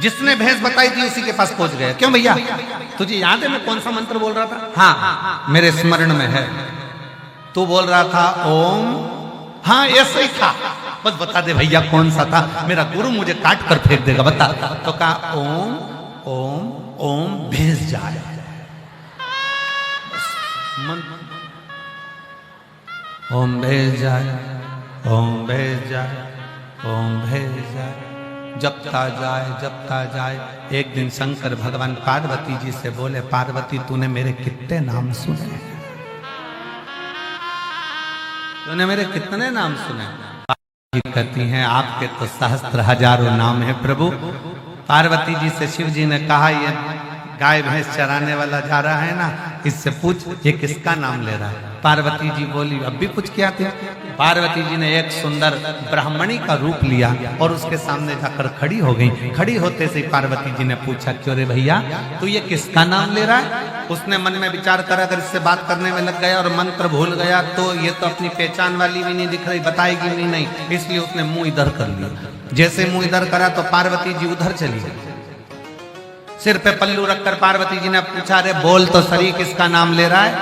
जिसने भैंस बताई थी उसी के पास पहुंच गया। क्यों भैया, तुझे याद है मैं कौन सा मंत्र बोल रहा था? हाँ मेरे स्मरण में है। तू बोल रहा था ओम, हाँ ऐसे ही था, बस बता दे भैया कौन सा था, मेरा गुरु मुझे काट कर फेंक देगा, बता। तो कहा ओम ओम ओम भैंस जाए। ओम भैंस जाए, ओम भैंस जाए, ओम भैंस जाए, जपता जाए। एक दिन शंकर भगवान पार्वती जी से बोले, पार्वती तूने मेरे कितने नाम सुने, तूने मेरे कितने नाम सुने? पार्वती कहती हैं आपके तो सहस्त्र हजारों नाम है प्रभु। पार्वती जी से शिव जी ने कहा, ये गाय भैंस चराने वाला जा रहा है ना, इससे पूछ ये किसका नाम ले रहा है। पार्वती जी बोली अब भी कुछ क्या थे। पार्वती जी ने एक सुंदर ब्राह्मणी का रूप लिया और उसके सामने जाकर खड़ी हो गई। खड़ी होते से पार्वती जी ने पूछा, क्यों रे भैया तू ये किसका नाम ले रहा है? उसने मन में विचार करा, अगर इससे बात करने में लग गया और मंत्र भूल गया तो ये तो अपनी पहचान वाली भी नहीं दिख रही, बताएगी भी नहीं, इसलिए उसने मुंह इधर कर लिया। जैसे मुंह इधर करा तो पार्वती जी उधर चली गई। सिर पे पल्लू रखकर पार्वती जी ने पूछा, रे बोल तो सही किसका नाम ले रहा है?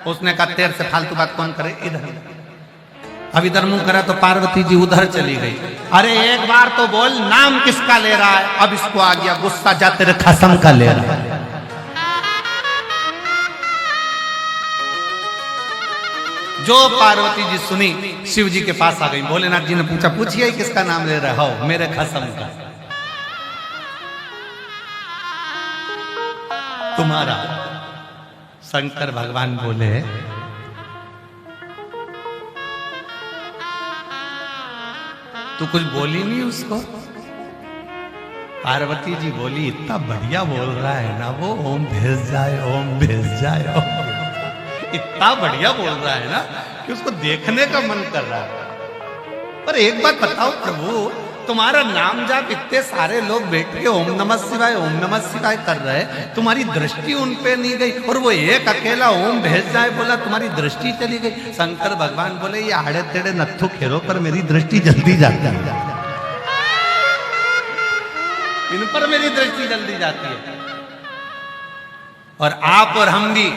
उसने कहा तेरे से फालतू बात कौन करे, इधर। अब इधर मुंह करा तो पार्वती जी उधर चली गई। अरे एक बार तो बोल नाम किसका ले रहा है? अब इसको आ गया गुस्सा, जा तेरे खसम का ले रहा है। जो पार्वती जी सुनी शिव जी के पास आ गई। भोलेनाथ जी ने पूछा, पूछिए किसका नाम ले रहा हो? मेरे खसम का, तुम्हारा। शंकर भगवान बोले, तू कुछ बोली नहीं उसको? पार्वती जी बोली, इतना बढ़िया बोल रहा है ना वो, ओम भेज जाए, ओम भेज जाए, ओम। इतना बढ़िया बोल रहा है ना कि उसको देखने का मन कर रहा है। पर एक बात बताओ प्रभु, तुम्हारा नाम जाप इतने सारे लोग बैठ के ओम नमः शिवाय, ओम नमः शिवाय कर रहे, तुम्हारी दृष्टि उन पे नहीं गई, और वो एक अकेला ओम भेज जाए बोला, तुम्हारी दृष्टि चली गई। शंकर भगवान बोले, ये आड़े तेड़े नत्थु खेरों पर मेरी दृष्टि जल्दी जाती है, इन पर मेरी दृष्टि जल्दी जाती है। और आप और हम भी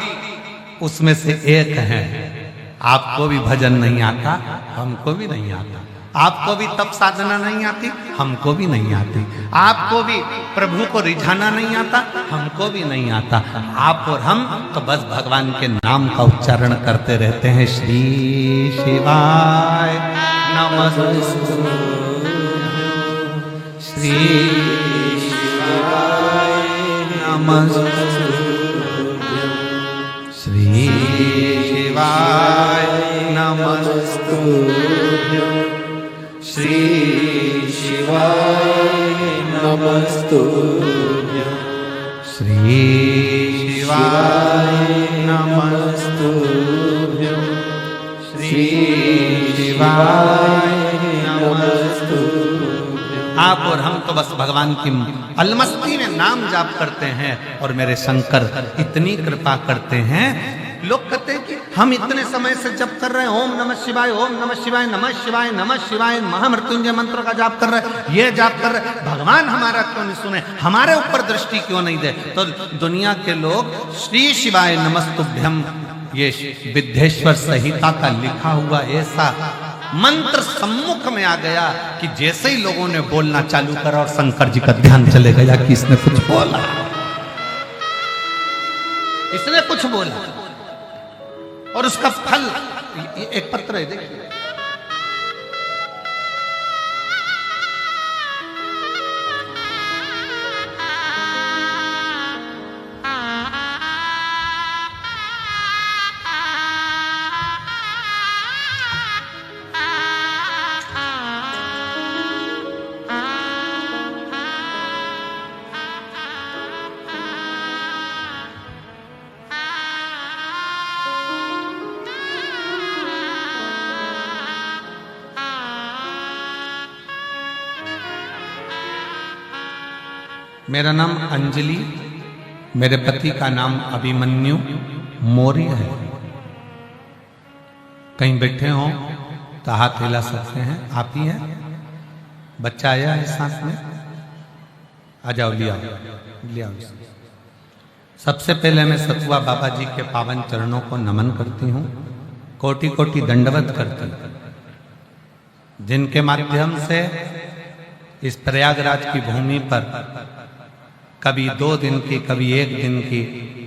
उसमें से एक हैं। आपको भी भजन नहीं आता, हमको भी नहीं आता। आपको भी तप साधना नहीं आती, हमको भी नहीं आती। आपको भी प्रभु को रिझाना नहीं आता, हमको भी नहीं आता। आप और हम तो बस भगवान के नाम का उच्चारण करते रहते हैं। श्री शिवाय नमस्तु, श्री शिवाय नमस्तु, श्री शिवाय नमस्तु, श्री शिवाय नमस्तुभ्यं, श्री शिवाय नमस्तुभ्यं, श्री शिवाय नमस्तुभ्यं। आप और हम तो बस भगवान की अलमस्ती में नाम जाप करते हैं और मेरे शंकर इतनी कृपा करते हैं। लोग कहते हैं कि हम इतने समय से जप कर रहे हैं, ओम नमः शिवाय, ओम नमः शिवाय, नमः शिवाय, नमः शिवाय, महामृत्युंजय मंत्र का जाप कर रहे हैं, ये जाप कर रहे हैं, भगवान हमारा क्यों नहीं सुने, हमारे ऊपर दृष्टि क्यों नहीं दे? तो दुनिया के लोग श्री शिवाय नमस्तुभ्यम, ये विद्येश्वर संहिता का लिखा हुआ ऐसा मंत्र सम्मुख में आ गया कि जैसे ही लोगों ने बोलना चालू करा और शंकर जी का ध्यान चले गया कि इसने कुछ बोला, इसने कुछ बोला, और उसका फल एक पत्र है, देखिए। मेरा नाम अंजलि, मेरे पति का नाम अभिमन्यु मौर्य है। कहीं बैठे हो तो हाथ हिला सकते हैं। आप ही हैं? बच्चा आया है साथ में? आ जाओ, लिया लिया। सबसे पहले मैं सतुआ बाबा जी के पावन चरणों को नमन करती हूँ, कोटि कोटि दंडवत करती हूँ, जिनके माध्यम से इस प्रयागराज की भूमि पर कभी 2 दिन की, कभी 1 दिन की,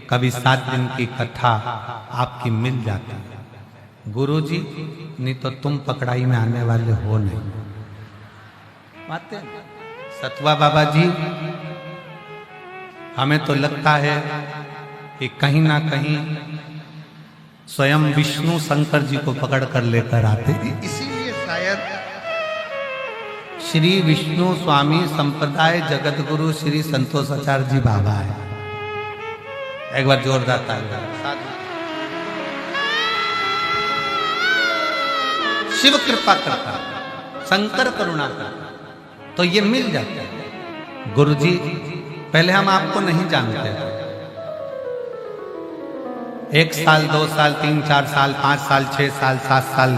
कभी 7 दिन की कथा आपकी मिल जाती है। गुरु जी, नहीं तो तुम पकड़ाई में आने वाले हो नहीं। बातें सतुआ बाबा जी, हमें तो लगता है कि कहीं ना कहीं स्वयं विष्णु शंकर जी को पकड़ कर लेकर आते, इसीलिए शायद श्री विष्णु स्वामी संप्रदाय जगत गुरु श्री संतोषाचार्य जी बाबा है। एक बार जोरदार तालियां। शिव कृपा करता, शंकर करुणा करता, तो ये मिल जाता है। गुरु जी, पहले हम आपको नहीं जानते थे। 1 साल, 2 साल, 3, 4 साल, 5 साल, 6 साल, 7 साल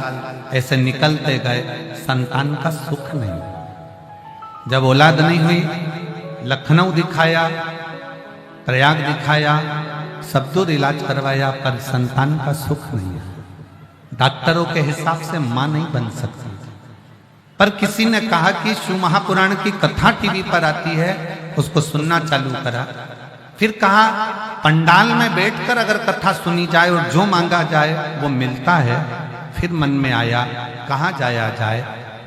ऐसे निकलते गए, संतान का सुख नहीं। जब औलाद नहीं हुई, लखनऊ दिखाया, प्रयाग दिखाया, सब दूर इलाज करवाया, पर संतान का सुख नहीं है। डॉक्टरों के हिसाब से मां नहीं बन सकती। पर किसी ने कहा कि शिव महापुराण की कथा टीवी पर आती है, उसको सुनना चालू करा। फिर कहा पंडाल में बैठकर अगर कथा सुनी जाए और जो मांगा जाए वो मिलता है। फिर मन में आया कहाँ जाया जाए।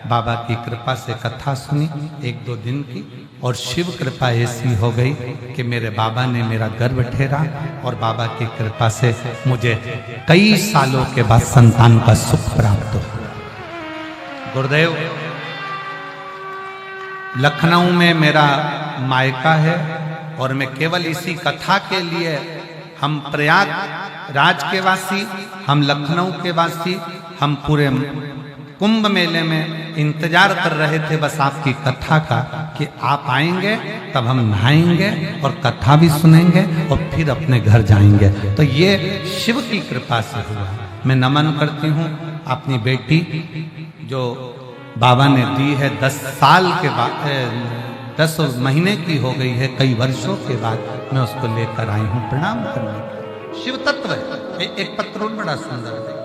बाबा की कृपा से कथा सुनी 1-2 दिन की, और शिव कृपा ऐसी हो गई कि मेरे बाबा ने मेरा गर्व ठहरा, और बाबा की कृपा से मुझे कई सालों के बाद संतान का सुख प्राप्त हुआ। गुरुदेव, लखनऊ में मेरा मायका है, और मैं केवल इसी कथा के लिए, हम प्रयाग राज के वासी, हम लखनऊ के वासी, हम पूरे कुंभ मेले में इंतजार कर रहे थे बस आपकी कथा का, कि आप आएंगे तब हम नहाएंगे और कथा भी सुनेंगे और फिर अपने घर जाएंगे। तो ये शिव की कृपा से हुआ। मैं नमन करती हूँ अपनी बेटी जो बाबा ने दी है। 10 साल के बाद, 10 महीने की हो गई है, कई वर्षों के बाद मैं उसको लेकर आई हूँ प्रणाम करने। शिव तत्व है। एक पत्र बड़ा सुंदर है।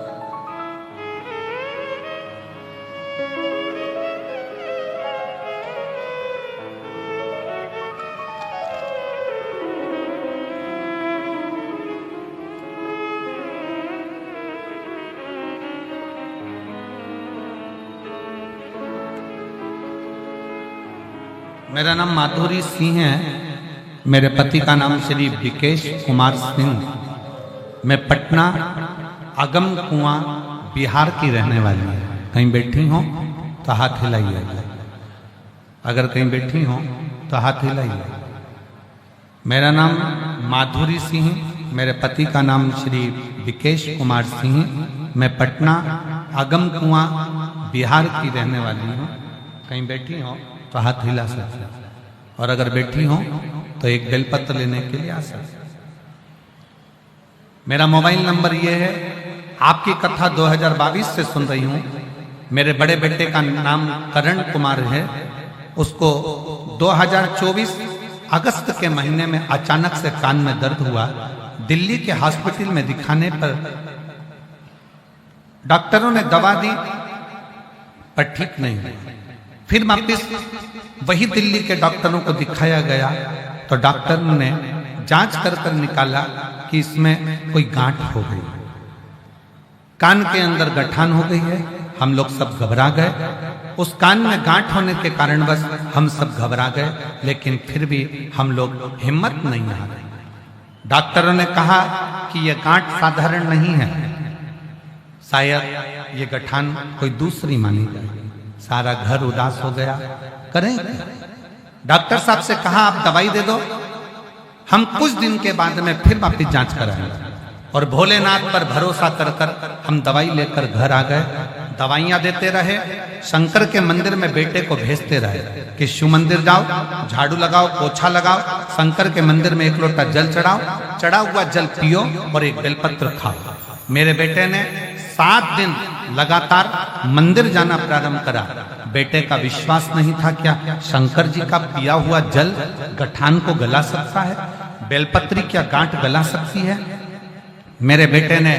मेरा नाम माधुरी सिंह है। मेरे पति का नाम श्री विकेश कुमार सिंह। मैं पटना अगम कुआं बिहार की रहने वाली है। कहीं बैठी हो तो हाथ हिलाइए। अगर कहीं बैठी हो तो हाथ हिलाइए। मेरा नाम माधुरी सिंह, मेरे पति का नाम श्री विकेश कुमार सिंह। मैं पटना अगम कुआं बिहार की रहने वाली हूँ। कहीं बैठी हो तो हाथ हिला सकते, और अगर बैठी हो तो एक बेलपत्र लेने के लिए आ सकते। मेरा मोबाइल नंबर ये है। आपकी कथा 2022 से सुन रही हूँ। मेरे बड़े बेटे का नाम करण कुमार है। उसको 2024 अगस्त के महीने में अचानक से कान में दर्द हुआ। दिल्ली के हॉस्पिटल में दिखाने पर डॉक्टरों ने दवा दी, पर ठीक नहीं हुआ। फिर वापिस वही दिल्ली के डॉक्टरों को दिखाया गया, तो डॉक्टर ने जांच कर निकाला कि इसमें कोई गांठ हो गई, कान के अंदर गठान हो गई है। हम लोग सब घबरा गए। उस कान में गांठ होने के कारण बस हम सब घबरा गए, लेकिन फिर भी हम लोग हिम्मत नहीं हारे। डॉक्टरों ने कहा कि यह गांठ साधारण नहीं है, शायद ये गठान कोई दूसरी मानी जाए। सारा घर उदास हो गया। करें क्या? डॉक्टर साहब से कहा आप दवाई दे दो, हम कुछ दिन के बाद में फिर वापिस जांच कराएंगे। और भोलेनाथ पर भरोसा कर हम दवाई लेकर घर आ गए। दवाइयां देते रहे, शंकर के मंदिर में बेटे को भेजते रहे कि शिव मंदिर जाओ, झाड़ू लगाओ, पोछा लगाओ, शंकर के मंदिर में 1 लोटा जल चढ़ाओ, चढ़ा हुआ जल पियो और एक बेलपत्र खाओ। मेरे बेटे ने 7 दिन लगातार मंदिर जाना प्रारंभ करा। बेटे का विश्वास नहीं था क्या शंकर जी का पिया हुआ जल गठान को गला सकता है, बेलपत्री क्या गांठ गला सकती है। मेरे बेटे ने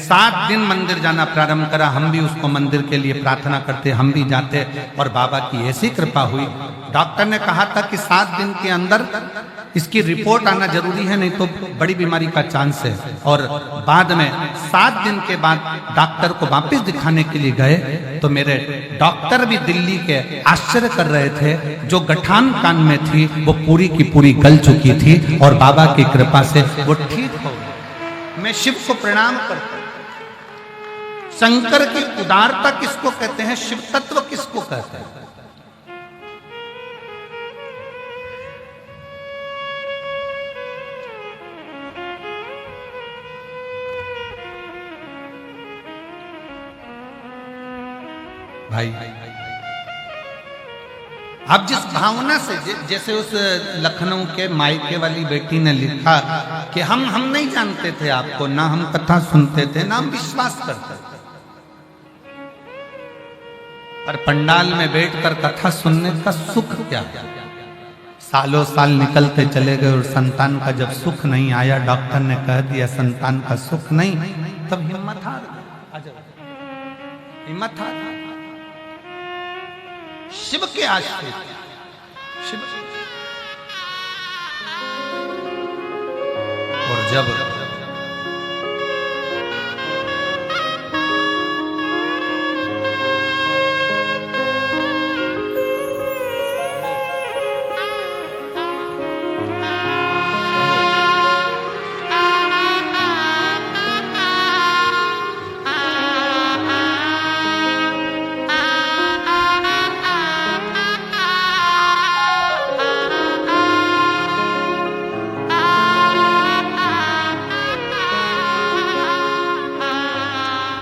7 दिन मंदिर जाना प्रारंभ करा। हम भी उसको मंदिर के लिए प्रार्थना करते, हम भी जाते और बाबा की ऐसी कृपा हुई। डॉक्टर ने कहा था कि 7 दिन के अंदर इसकी रिपोर्ट आना जरूरी है, नहीं तो बड़ी बीमारी का चांस है। और बाद में 7 दिन के बाद डॉक्टर को वापस दिखाने के लिए गए तो मेरे डॉक्टर भी दिल्ली के आश्चर्य कर रहे थे। जो गठान कान में थी वो पूरी की पूरी गल चुकी थी और बाबा की कृपा से वो ठीक हो गई। मैं शिव को प्रणाम करता हूं। शंकर की उदारता किसको कहते हैं, शिव तत्व किसको कहते हैं। भाई अब जिस भावना से, जैसे उस लखनऊ के मायके वाली बेटी ने लिखा कि हम नहीं जानते थे आपको, ना हम कथा सुनते थे, ना हम विश्वास करते थे, पर पंडाल में बैठकर कथा सुनने का सुख क्या। सालों साल निकलते चले गए और संतान का जब सुख नहीं आया, डॉक्टर ने कह दिया संतान का सुख नहीं, तब हिम्मत हार गई। हिम्मत हार गई। शिव के आश्रित, शिव। और जब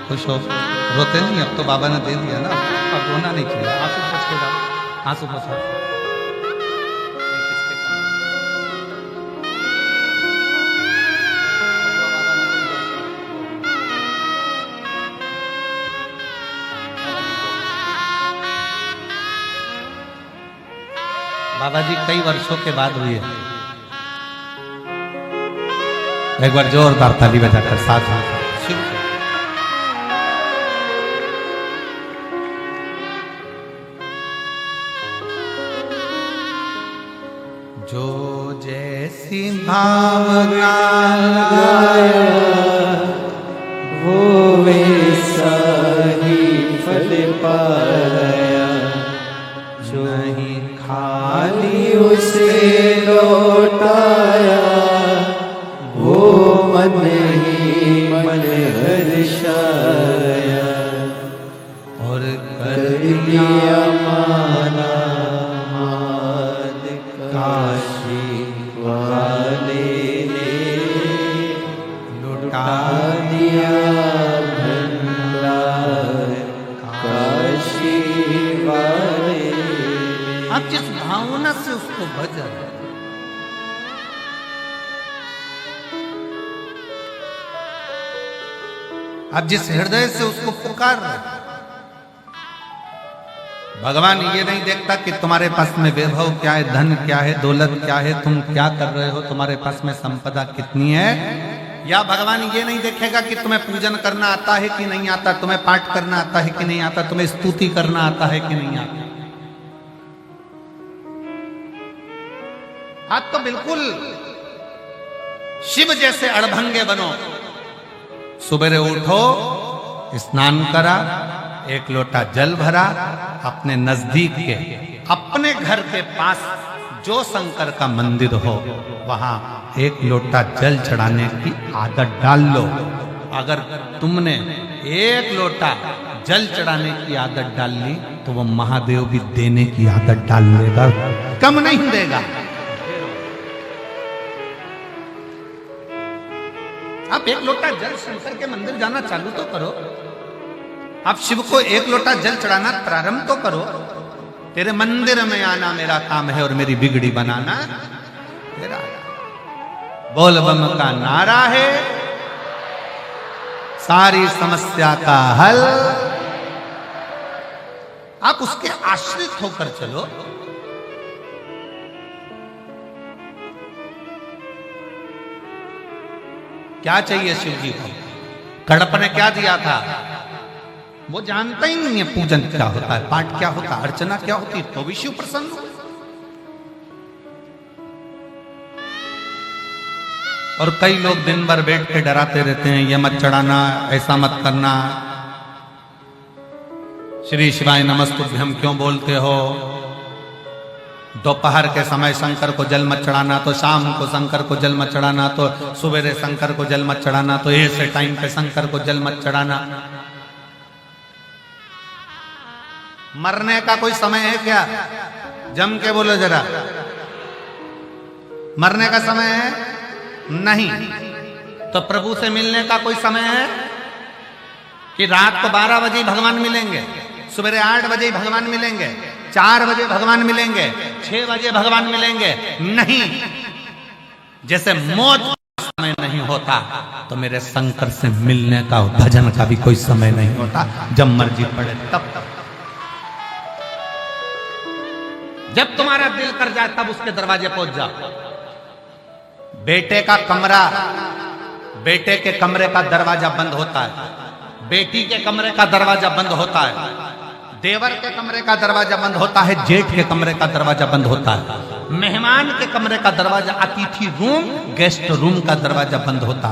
खुश हो, रोते नहीं, अब तो बाबा ने दे दिया ना, अब रोना नहीं चाहिए। आंसू पोंछ के डालो, आंसू पोंछो। बाबा जी कई वर्षों के बाद हुई है। एक बार जोरदार ताली बजाकर साथ में जो जैसी भावना वो वैसा ही फल पाया, जो नहीं खाली उसे लौटाया, वो मन ही मन हर्षाया, और कर दिया माना काशी वाले ने, लुटा दिया भंडार काशी वाले। अब जिस भावना से उसको भजन, अब जिस हृदय से उसको पुकार रहे, भगवान ये नहीं देखता कि तुम्हारे पास में वैभव क्या है, धन क्या है, दौलत क्या है, तुम क्या कर रहे हो, तुम्हारे पास में संपदा कितनी है। या भगवान ये नहीं देखेगा कि तुम्हें पूजन करना आता है कि नहीं आता, तुम्हें पाठ करना आता है कि नहीं आता, तुम्हें स्तुति करना आता है कि नहीं आता। आप तो बिल्कुल शिव जैसे अड़भंगे बनो। सुबह उठो, स्नान करा, 1 लोटा जल भरा, अपने नजदीक के अपने घर के पास जो शंकर का मंदिर हो वहां 1 लोटा जल चढ़ाने की आदत डाल लो। अगर तुमने 1 लोटा जल चढ़ाने की आदत डाल ली तो वो महादेव भी देने की आदत डाल लेगा, कम नहीं देगा। आप 1 लोटा जल शंकर के मंदिर जाना चालू तो करो। अब शिव को एक लोटा जल चढ़ाना प्रारंभ तो करो। तेरे मंदिर में आना मेरा काम है और मेरी बिगड़ी बनाना तेरा। बोल बम का नारा है सारी समस्या का हल। आप उसके आश्रित होकर चलो। क्या चाहिए शिव जी को? कड़प ने क्या दिया था? वो जानता ही नहीं है पूजन क्या होता है, पाठ क्या होता है, अर्चना क्या होती है, तो भी शिव प्रसन्न हो। और कई लोग दिन भर बैठ के डराते रहते हैं, ये मत चढ़ाना, ऐसा मत करना, श्री शिवाय नमस्तुभ्यम क्यों बोलते हो, दोपहर के समय शंकर को जल मत चढ़ाना, तो शाम को शंकर को जल मत चढ़ाना, तो सवेरे शंकर को जल मत चढ़ाना, तो ऐसे टाइम पे शंकर को जल मत चढ़ाना। मरने का कोई समय है क्या? जम के बोलो जरा, मरने का समय है? नहीं। तो प्रभु से मिलने का कोई समय है कि रात को 12 बजे भगवान मिलेंगे, सवेरे 8 बजे भगवान मिलेंगे, 4 बजे भगवान मिलेंगे, 6 बजे भगवान मिलेंगे? नहीं। जैसे मौत का समय नहीं होता तो मेरे शंकर से मिलने का, भजन का भी कोई समय नहीं होता। जब मर्जी पड़े तब जब तुम्हारा दिल कर जाए तब उसके दरवाजे पहुंच जाओ। बेटे का कमरा, बेटे के कमरे का दरवाजा बंद होता है, बेटी के कमरे का दरवाजा बंद होता है, देवर के कमरे का दरवाजा बंद होता है, जेठ के कमरे का दरवाजा बंद होता है, मेहमान के कमरे का दरवाजा, अतिथि रूम, गेस्ट रूम का दरवाजा बंद होता है।